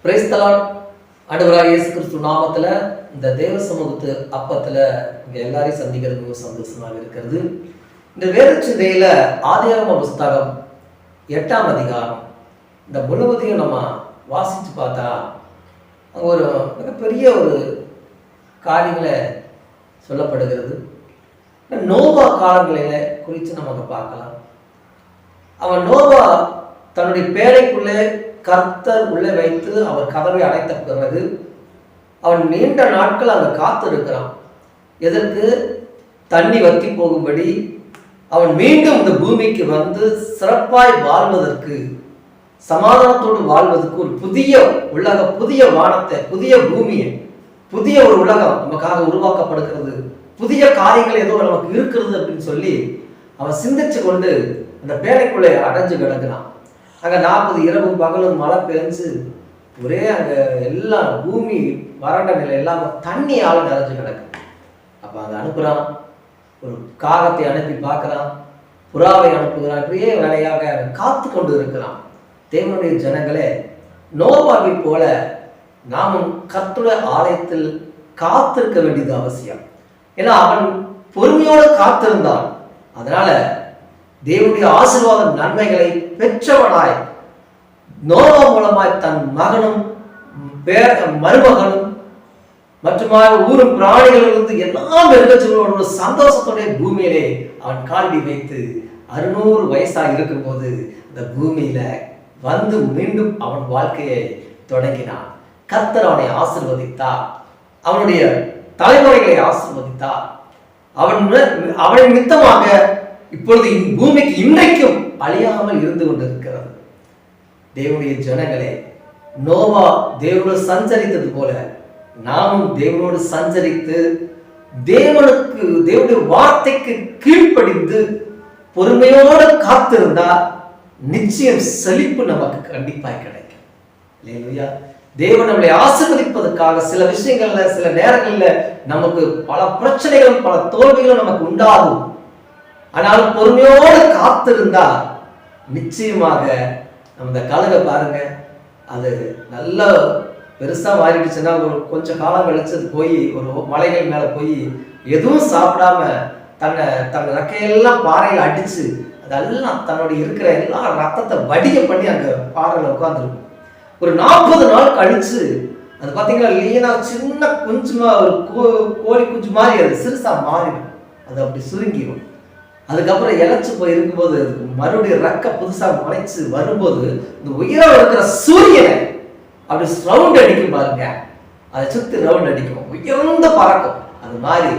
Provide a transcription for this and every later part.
Praise the Lord. ஆண்டவராகிய இயேசு கிறிஸ்து நாமத்துல இந்த தேவ சமூகத்து அப்பத்துல இங்க எல்லாரையும் சந்திக்கிறது ஒரு சந்தோஷமாக இருக்கிறது. இந்த வேத சிந்தையில ஆதியாகம புஸ்தகம் 8ஆம் அதிகாரம் இந்த முழுவதையும் நம்ம வாசிச்சு பார்த்தா அங்கே ஒரு மிகப்பெரிய ஒரு காரியங்களை சொல்லப்படுகிறது. நோவா காலங்களில குறித்து நமக்கு பார்க்கலாம். அவன் நோவா தன்னுடைய பேழைக்குள்ளே கர்த்தர் உள்ளே வைத்து அவர் கதவை அடைத்த பிறகு அவன் நீண்ட நாட்கள் அங்கே காத்து இருக்கிறான். எதற்கு? தண்ணி வற்றி போகும்படி அவன் மீண்டும் இந்த பூமிக்கு வந்து சிறப்பாய் வாழ்வதற்கு, சமாதானத்தோடு வாழ்வதற்கு ஒரு புதிய உலக, புதிய வானத்தை, புதிய பூமியை, புதிய ஒரு உலகம் நமக்காக உருவாக்கப்படுகிறது, புதிய காரியங்கள் ஏதோ நமக்கு இருக்கிறது அப்படின்னு சொல்லி அவன் சிந்திச்சு கொண்டு அந்த பேழைக்குள்ளே அடைஞ்சு கிடக்குறான். அங்கே 40 இரவும் பகலும் மழை பெஞ்சு ஒரே அங்கே எல்லாம் பூமி வறண்ட நிலை இல்லாமல் தண்ணியால் நிறைஞ்சு கிடக்கு. அப்போ அங்கே அனுப்புகிறான், ஒரு காகத்தை அனுப்பி பார்க்குறான், புறாவை அனுப்புகிறான். இப்படியே வேலையாக காத்து கொண்டு இருக்கிறான். தேவனுடைய ஜனங்களே, நோவாவை போல நாமும் கர்த்தருடைய ஆலயத்தில் காத்திருக்க வேண்டியது அவசியம். ஏன்னா அவன் பொறுமையோடு காத்திருந்தான். அதனால தேவனுடைய ஆசீர்வாத நன்மைகளை பெற்றவனாய் நோவா மூலமாய் தன் மகனும் மருமகனும் மற்றும் ஊரும் பிராணிகளிலிருந்து எல்லா மிருகச்சீவனோட சந்தோஷத்துடைய பூமியிலே அவன் கால்டி வைத்து 600 வயசாக இருக்கும்போது இந்த பூமியில வந்து மீண்டும் அவன் வாழ்க்கையை தொடங்கினான். கர்த்தர் அவனை ஆசீர்வதித்தார், அவனுடைய தலைமுறைகளை ஆசீர்வதித்தார். அவன் நிமித்தமாக இப்பொழுது பூமிக்கு இன்றைக்கும் அழியாமல் இருந்து கொண்டிருக்கிறது. தேவனுடைய ஜனங்களே, நோவா தேவனோடு சஞ்சரித்தது போல நாமும் தேவனோடு சஞ்சரித்து தேவனுக்கு, தேவனுடைய வார்த்தைக்கு கீழ்ப்படிந்து பொறுமையோடு காத்திருந்தா நிச்சயம் செழிப்பு நமக்கு கண்டிப்பாக கிடைக்கும். இல்லையா? தேவன் நம்மளை ஆசீர்வதிப்பதற்காக சில விஷயங்கள்ல, சில நேரங்கள்ல நமக்கு பல பிரச்சனைகளும் பல தோல்விகளும் நமக்கு உண்டாகும். ஆனாலும் பொறுமையோடு காத்திருந்தா நிச்சயமாக நம்ம இந்த கழுகை பாருங்க, அது நல்ல பெருசா மாறிடுச்சுன்னா கொஞ்சம் காலம் கழிச்சு போய் ஒரு மலைகள் மேல போய் எதுவும் சாப்பிடாம தன் ரெக்கையெல்லாம் பாறையில் அடிச்சு அதெல்லாம் தன்னுடைய இருக்கிற எல்லா ரத்தத்தை வடிக பண்ணி அங்க பாறையில உட்காந்துருக்கும். ஒரு 40 நாள் கழிச்சு அது பார்த்தீங்கன்னா லீனா சின்ன குஞ்சுமா, ஒரு கோழி குஞ்சு மாதிரி அது சிறுசா மாறிடும், அது அப்படி சுருங்கிடும். அதுக்கப்புறம் இழைச்சு போய் இருக்கும்போது மறுபடியும் ரெக்க புதுசா முளைச்சு வரும்போது இந்த உயரம் இருக்கிற சூரியனை அப்படி ரவுண்ட் அடிக்கும் பாருங்க, அதை சுத்தி ரவுண்ட் அடிக்கும், உயர்ந்த பறக்கும். அது மாதிரி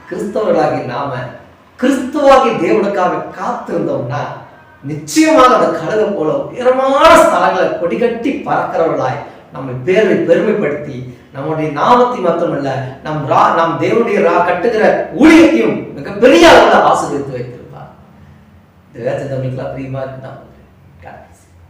கிறிஸ்தவர்களாகி நாம கிறிஸ்துவாகி தேவனுக்காக காத்திருந்தோம்னா நிச்சயமாக அந்த கழுகை போல உயரமான ஸ்தலங்களை கொடிகட்டி பறக்கிறவர்களாய் நம்ம பேரை பெருமைப்படுத்தி நம்முடைய நாமத்தை மட்டுமல்ல நம் தேவனுடைய கட்டுகிற ஊழியத்தையும் மிகப்பெரிய அளவில் ஆசீர்வதித்து வைத்திருப்பார். இந்த வேத தமிழ்லாம் பிரியமா இருக்குதான்.